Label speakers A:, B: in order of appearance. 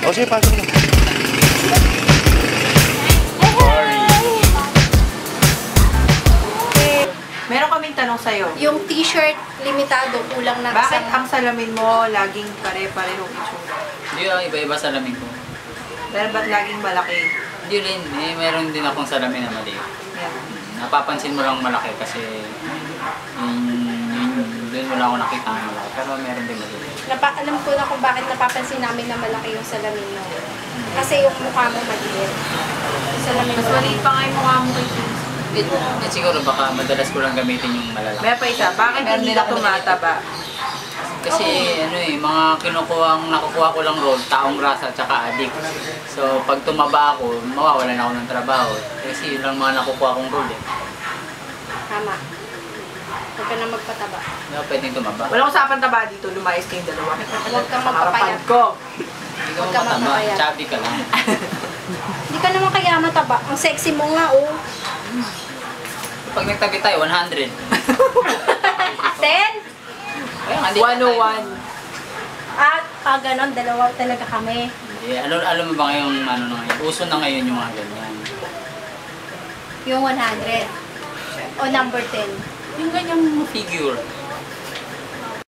A: O sige, pasok na.
B: Meron kaming tanong sa'yo.
C: Yung t-shirt, limitado, kulang na.
B: Bakit ang salamin mo laging pare-parehong itsura?
D: Hindi lang, iba-iba salamin ko.
B: Dahil ba't laging malaki?
D: Hindi rin, meron din akong salamin na maliit.
B: Yan.
D: Napapansin mo lang malaki kasi doon mo lang ako nakita ang malaki. Pero meron din maliit.
C: Alam ko na kung bakit napapansin namin na malaki yung salamin mo. Kasi yung mukha mo maliit. Salamin
B: Mas
C: mo.
B: maliit pa nga yung mukha mo kay Sis.
D: Siguro baka madalas ko lang gamitin yung malalaki.
B: May pa isa, bakit
D: Meron
B: hindi
D: din
B: ka
D: ako
B: tumataba?
D: Kasi mga nakukuha ko lang role, taong grasa at saka addict. So pag tumaba ako, mawawalan ako ng trabaho. Kasi yun lang mga nakukuha kong role eh.
C: Tama. Huwag ka na magpataba.
D: Hindi ako pwedeng tumaba.
B: Walang usapan taba dito, lumayas kayong dalawa.
C: Huwag kang
B: Harapan
C: magpapayat.
B: ko.
D: Hindi ka
C: Huwag ka
D: mataba,
C: magpapayat.
D: chubby ka lang.
C: Hindi ka naman kaya mataba. Ang sexy mo nga, oh.
D: Pag nagtabi tayo, 100.
C: 10?
D: Kaya nga, di ba tayo?
B: 101.
C: Ganon. Dalawa talaga kami.
D: Hindi, alam mo ba ngayong ano na ngayon? Uso na ngayon yung mga ganyan.
C: Yung 100. O number 10.
D: Yung ganyang figure.